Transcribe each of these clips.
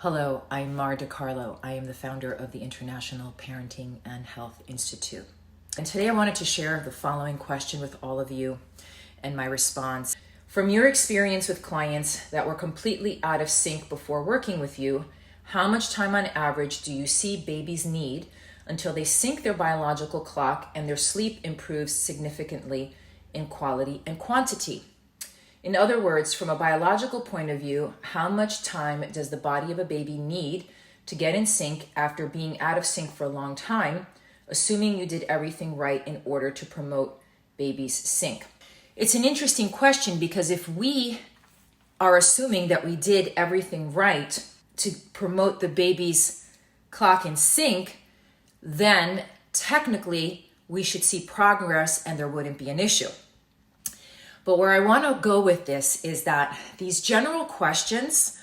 Hello, I'm Mar DiCarlo. I am the founder of the International Parenting and Health Institute. And today I wanted to share the following question with all of you and my response. From your experience with clients that were completely out of sync before working with you, how much time on average do you see babies need until they sync their biological clock and their sleep improves significantly in quality and quantity? In other words, from a biological point of view, how much time does the body of a baby need to get in sync after being out of sync for a long time, assuming you did everything right in order to promote baby's sync? It's an interesting question because if we are assuming that we did everything right to promote the baby's clock in sync, then technically we should see progress and there wouldn't be an issue. But where I want to go with this is that these general questions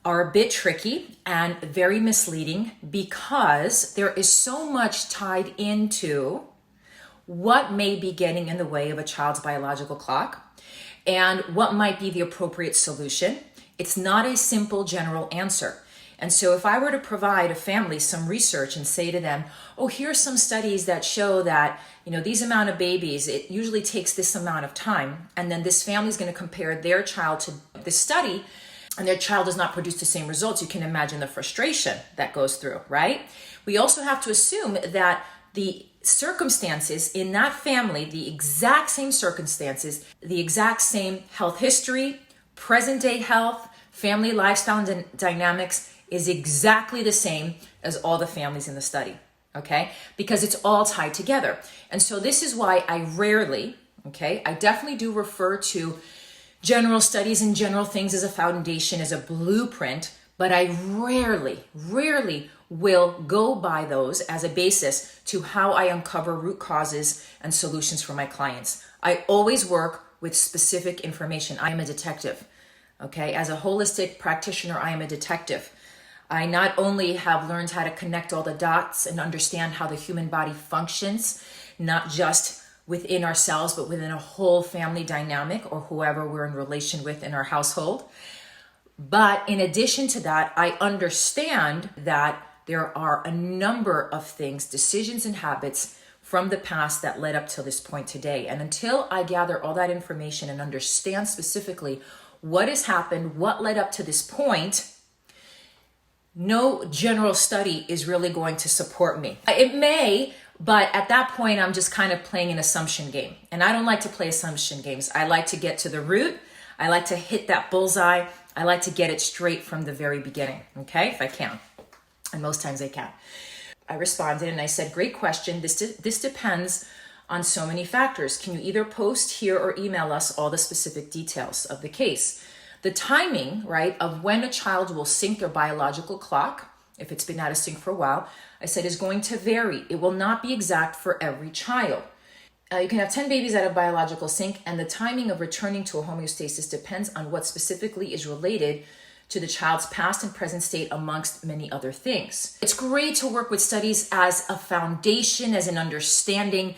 are a bit tricky and very misleading because there is so much tied into what may be getting in the way of a child's biological clock and what might be the appropriate solution. It's not a simple general answer. And so if I were to provide a family some research and say to them, oh, here's some studies that show that, these amount of babies, it usually takes this amount of time. And then this family is going to compare their child to this study and their child does not produce the same results. You can imagine the frustration that goes through, right? We also have to assume that the circumstances in that family, the exact same circumstances, the exact same health history, present day health, family lifestyle and dynamics is exactly the same as all the families in the study, okay? Because it's all tied together. And so this is why I rarely, I definitely do refer to general studies and general things as a foundation, as a blueprint, but I rarely will go by those as a basis to how I uncover root causes and solutions for my clients. I always work with specific information. I am a detective, okay? As a holistic practitioner, I am a detective. I not only have learned how to connect all the dots and understand how the human body functions, not just within ourselves, but within a whole family dynamic or whoever we're in relation with in our household. But in addition to that, I understand that there are a number of things, decisions and habits from the past that led up to this point today. And until I gather all that information and understand specifically what has happened, what led up to this point, no general study is really going to support me. It may, but at that point, I'm just kind of playing an assumption game. And I don't like to play assumption games. I like to get to the root. I like to hit that bullseye. I like to get it straight from the very beginning, okay? If I can. And most times I can. I responded and I said, great question. This depends on so many factors. Can you either post here or email us all the specific details of the case? The timing, right, of when a child will sync their biological clock, if it's been out of sync for a while, I said is going to vary. It will not be exact for every child. You can have 10 babies out of biological sync, and the timing of returning to a homeostasis depends on what specifically is related to the child's past and present state, amongst many other things. It's great to work with studies as a foundation, as an understanding,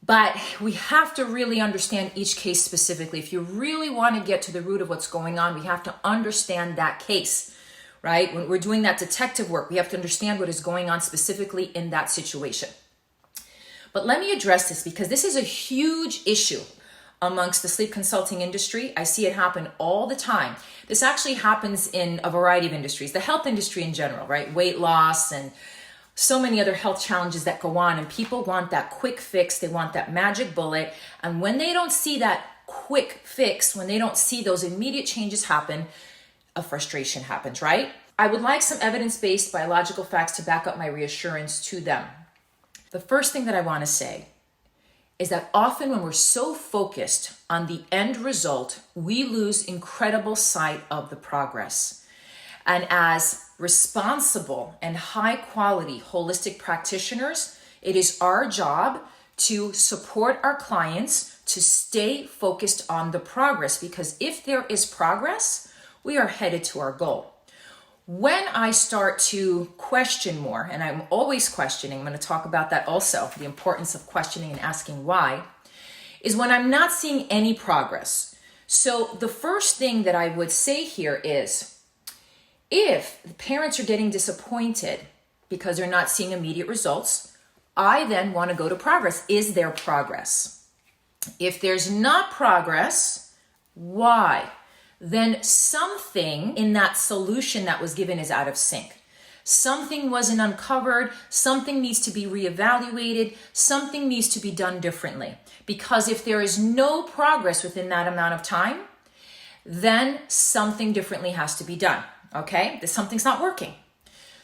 but we have to really understand each case specifically. If you really want to get to the root of what's going on, we have to understand that case, right? When we're doing that detective work, we have to understand what is going on specifically in that situation. But let me address this because this is a huge issue amongst the sleep consulting industry. I see it happen all the time. This actually happens in a variety of industries, the health industry in general, right? Weight loss and so many other health challenges that go on, and people want that quick fix. They want that magic bullet. And when they don't see that quick fix, when they don't see those immediate changes happen, a frustration happens, right? I would like some evidence-based biological facts to back up my reassurance to them. The first thing that I want to say is that often when we're so focused on the end result, we lose incredible sight of the progress. And as responsible and high quality holistic practitioners, it is our job to support our clients to stay focused on the progress, because if there is progress, we are headed to our goal. When I start to question more, and I'm always questioning, I'm going to talk about that also, the importance of questioning and asking why, is when I'm not seeing any progress. So the first thing that I would say here is, If the parents are getting disappointed because they're not seeing immediate results, I then want to go to progress. Is there progress? If there's not progress, why? Then something in that solution that was given is out of sync. Something wasn't uncovered, something needs to be reevaluated, something needs to be done differently. Because if there is no progress within that amount of time, then something differently has to be done, okay? Something's not working.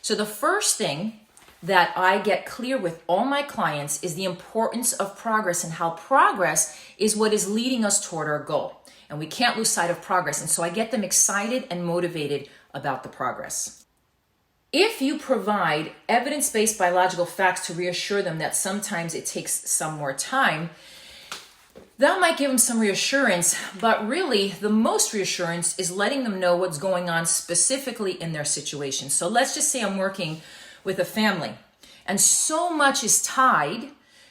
So the first thing that I get clear with all my clients is the importance of progress and how progress is what is leading us toward our goal. And we can't lose sight of progress. And so I get them excited and motivated about the progress. If you provide evidence-based biological facts to reassure them that sometimes it takes some more time, that might give them some reassurance, but really the most reassurance is letting them know what's going on specifically in their situation. So let's just say I'm working with a family and so much is tied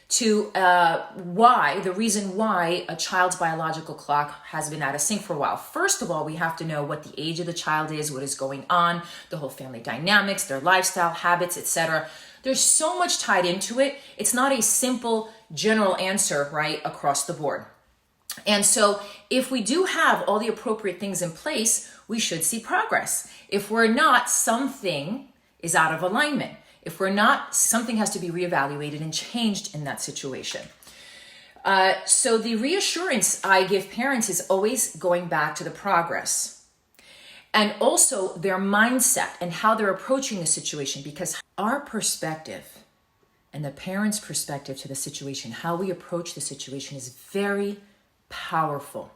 to the reason why a child's biological clock has been out of sync for a while. First of all, we have to know what the age of the child is, what is going on, the whole family dynamics, their lifestyle, habits, etc. There's so much tied into it. It's not a simple general answer, right, across the board. And so if we do have all the appropriate things in place, we should see progress. If we're not, something is out of alignment. If we're not, something has to be reevaluated and changed in that situation. So the reassurance I give parents is always going back to the progress and also their mindset and how they're approaching the situation, because our perspective and the parents' perspective to the situation, how we approach the situation is very powerful.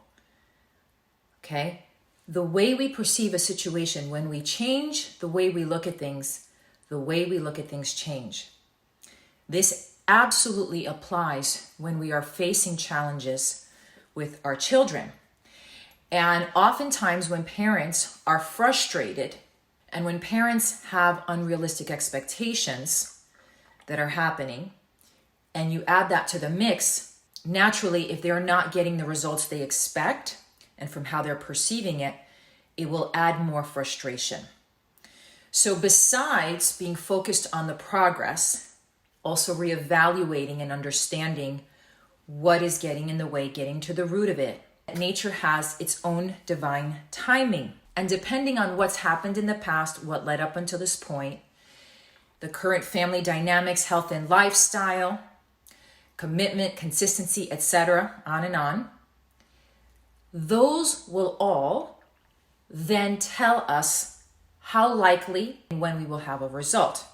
Okay? The way we perceive a situation, when we change the way we look at things, the way we look at things change. This absolutely applies when we are facing challenges with our children. And oftentimes when parents are frustrated and when parents have unrealistic expectations that are happening, and you add that to the mix, naturally, if they're not getting the results they expect and from how they're perceiving it, it will add more frustration. So besides being focused on the progress, also reevaluating and understanding what is getting in the way, getting to the root of it. Nature has its own divine timing. And depending on what's happened in the past, what led up until this point, the current family dynamics, health and lifestyle, commitment, consistency, etc., on and on, those will all then tell us how likely and when we will have a result.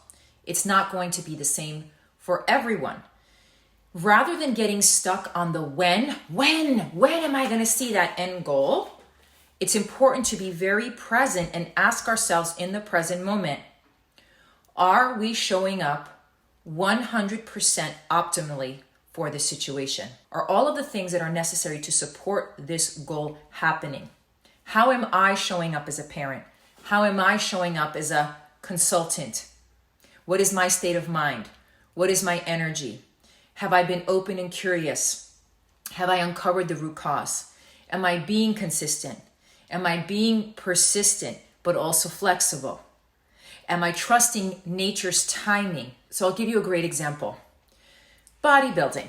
It's not going to be the same for everyone. Rather than getting stuck on the when am I going to see that end goal? It's important to be very present and ask ourselves in the present moment, are we showing up 100% optimally for this situation? Are all of the things that are necessary to support this goal happening? How am I showing up as a parent? How am I showing up as a consultant? What is my state of mind? What is my energy? Have I been open and curious? Have I uncovered the root cause? Am I being consistent? Am I being persistent, but also flexible? Am I trusting nature's timing? So I'll give you a great example. Bodybuilding,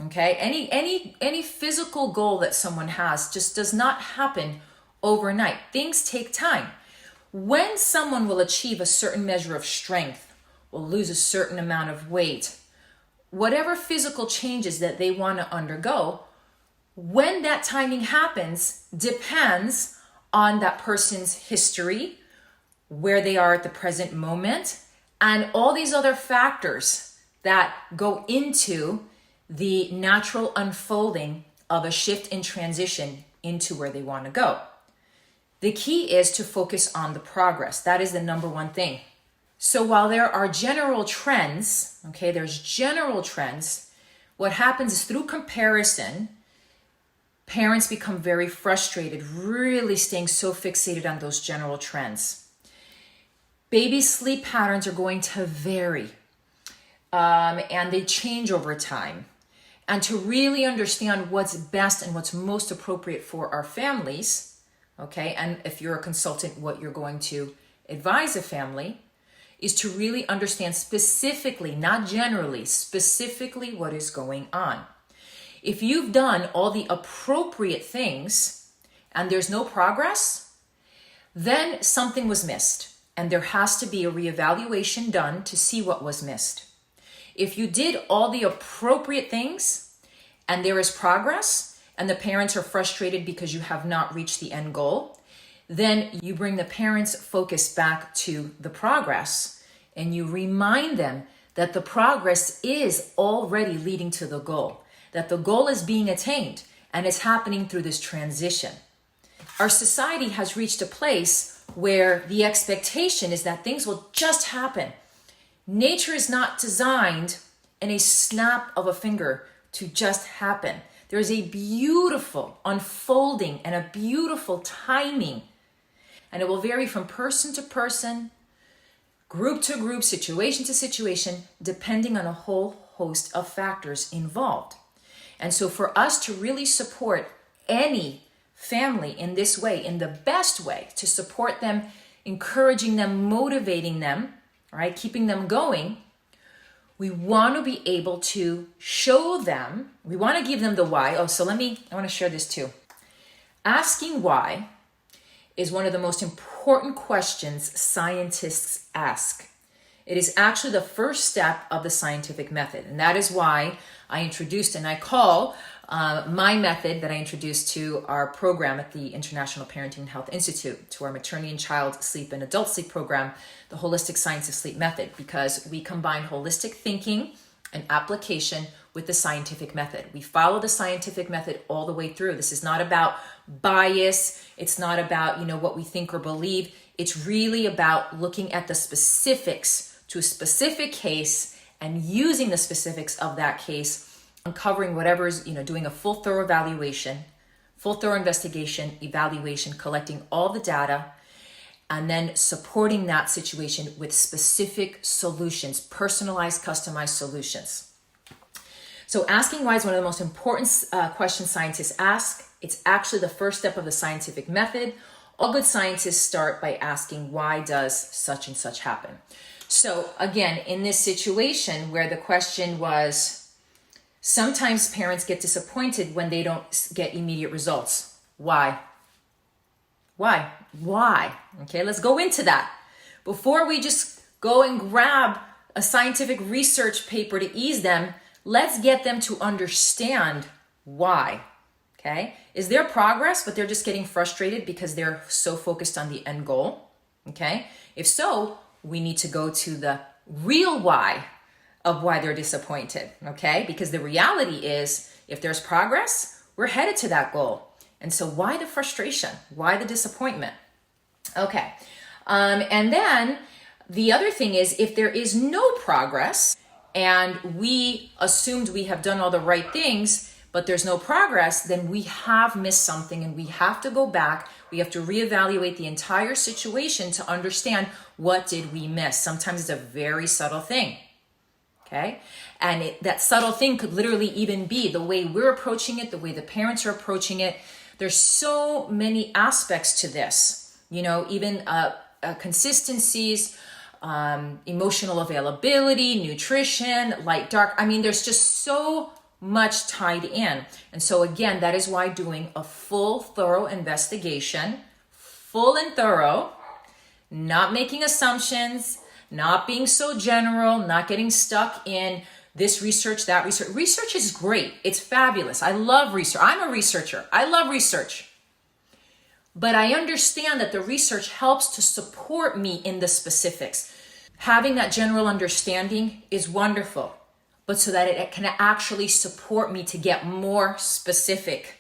okay? Any physical goal that someone has just does not happen overnight. Things take time. When someone will achieve a certain measure of strength, will lose a certain amount of weight, whatever physical changes that they want to undergo, when that timing happens depends on that person's history, where they are at the present moment, and all these other factors that go into the natural unfolding of a shift in transition into where they want to go. The key is to focus on the progress. That is the number one thing. So while there are general trends, okay, there's general trends, what happens is through comparison, parents become very frustrated, really staying so fixated on those general trends. Baby sleep patterns are going to vary, and they change over time. And to really understand what's best and what's most appropriate for our families, okay, and if you're a consultant, what you're going to advise a family is to really understand specifically, not generally, specifically what is going on. If you've done all the appropriate things and there's no progress, then something was missed, and there has to be a reevaluation done to see what was missed. If you did all the appropriate things and there is progress and the parents are frustrated because you have not reached the end goal, then you bring the parents' focus back to the progress and you remind them that the progress is already leading to the goal, that the goal is being attained and it's happening through this transition. Our society has reached a place where the expectation is that things will just happen. Nature is not designed in a snap of a finger to just happen. There is a beautiful unfolding and a beautiful timing. And it will vary from person to person, group to group, situation to situation, depending on a whole host of factors involved. And so for us to really support any family in this way, in the best way, to support them, encouraging them, motivating them, right, keeping them going, we want to be able to show them, we want to give them the why. I want to share this too. Asking why is one of the most important questions scientists ask. It is actually the first step of the scientific method. And that is why I introduced and I call my method that I introduced to our program at the International Parenting and Health Institute, to our maternity and child sleep and adult sleep program, the Holistic Science of Sleep method, because we combine holistic thinking and application with the scientific method. We follow the scientific method all the way through. This is not about bias. It's not about, what we think or believe. It's really about looking at the specifics to a specific case and using the specifics of that case, uncovering whatever is, doing a full thorough evaluation, full thorough investigation, evaluation, collecting all the data, and then supporting that situation with specific solutions, personalized, customized solutions. So asking why is one of the most important questions scientists ask. It's actually the first step of the scientific method. All good scientists start by asking, why does such and such happen? So again, in this situation where the question was, sometimes parents get disappointed when they don't get immediate results. Why? Okay, let's go into that. Before we just go and grab a scientific research paper to ease them, let's get them to understand why. Okay? Is there progress, but they're just getting frustrated because they're so focused on the end goal? Okay? If so, we need to go to the real why of why they're disappointed. Okay? Because the reality is, if there's progress, we're headed to that goal. And so why the frustration? Why the disappointment? Okay. And then the other thing is, if there is no progress and we assumed we have done all the right things, but there's no progress, then we have missed something and we have to go back. We have to reevaluate the entire situation to understand, what did we miss? Sometimes it's a very subtle thing. Okay? And that subtle thing could literally even be the way we're approaching it, the way the parents are approaching it. There's so many aspects to this, even consistencies, emotional availability, nutrition, light, dark. There's just so much tied in. And so again, that is why doing a full, thorough investigation, full and thorough, not making assumptions, not being so general, not getting stuck in this research, that research. Research is great. It's fabulous. I love research. I'm a researcher. I love research. But I understand that the research helps to support me in the specifics. Having that general understanding is wonderful, but so that it can actually support me to get more specific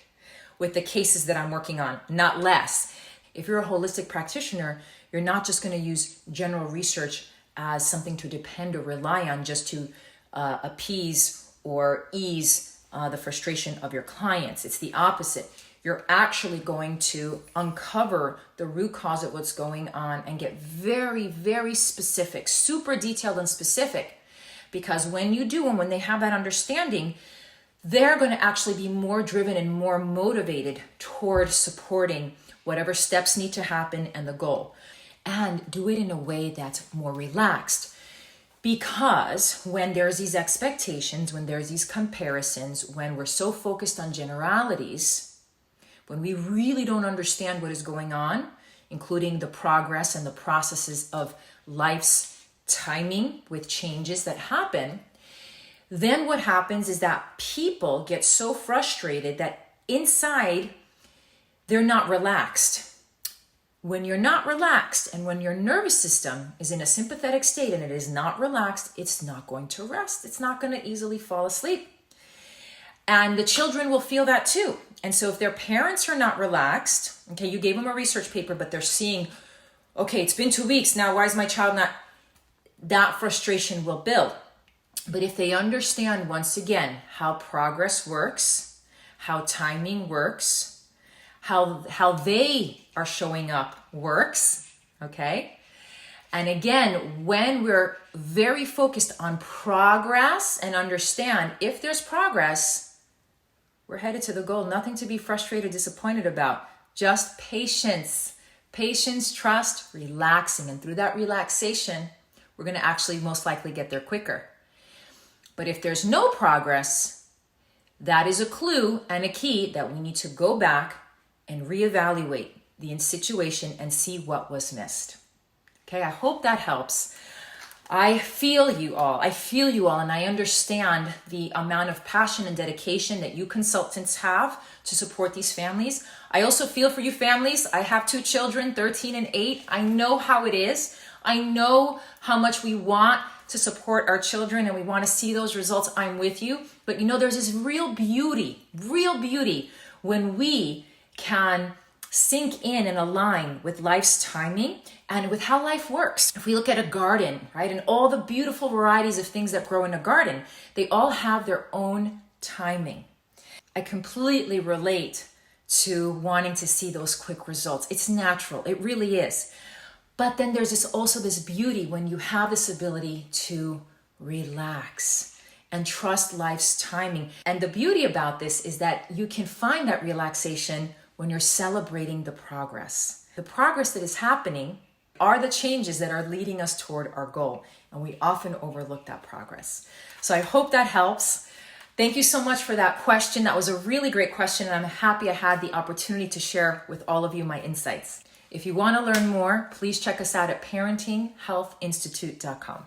with the cases that I'm working on, not less. If you're a holistic practitioner, you're not just going to use general research as something to depend or rely on just to appease or ease the frustration of your clients. It's the opposite. You're actually going to uncover the root cause of what's going on and get very, very specific, super detailed and specific. Because when you do, and when they have that understanding, they're going to actually be more driven and more motivated toward supporting whatever steps need to happen and the goal. and do it in a way that's more relaxed. Because when there's these expectations, when there's these comparisons, when we're so focused on generalities, when we really don't understand what is going on, including the progress and the processes of life's timing with changes that happen, then what happens is that people get so frustrated that inside they're not relaxed. When you're not relaxed and when your nervous system is in a sympathetic state and it is not relaxed, it's not going to rest. It's not going to easily fall asleep. And the children will feel that too. And so if their parents are not relaxed, okay, you gave them a research paper, but they're seeing, okay, it's been 2 weeks now, why is my child not? That frustration will build. But if they understand once again how progress works, how timing works, how they are showing up works, okay? And again, when we're very focused on progress and understand if there's progress, we're headed to the goal. Nothing to be frustrated, disappointed about. Just patience. Patience, trust, relaxing. And through that relaxation, we're going to actually most likely get there quicker. But if there's no progress, that is a clue and a key that we need to go back and reevaluate the situation and see what was missed. Okay, I hope that helps. I feel you all, and I understand the amount of passion and dedication that you consultants have to support these families. I also feel for you families. I have 2 children, 13 and 8. I know how it is. I know how much we want to support our children and we want to see those results. I'm with you. But there's this real beauty when we can sink in and align with life's timing and with how life works. If we look at a garden, right, and all the beautiful varieties of things that grow in a garden, they all have their own timing. I completely relate to wanting to see those quick results. It's natural. It really is. But then there's also this beauty when you have this ability to relax and trust life's timing. And the beauty about this is that you can find that relaxation when you're celebrating the progress. The progress that is happening are the changes that are leading us toward our goal. And we often overlook that progress. So I hope that helps. Thank you so much for that question. That was a really great question. And I'm happy I had the opportunity to share with all of you my insights. If you want to learn more, please check us out at parentinghealthinstitute.com.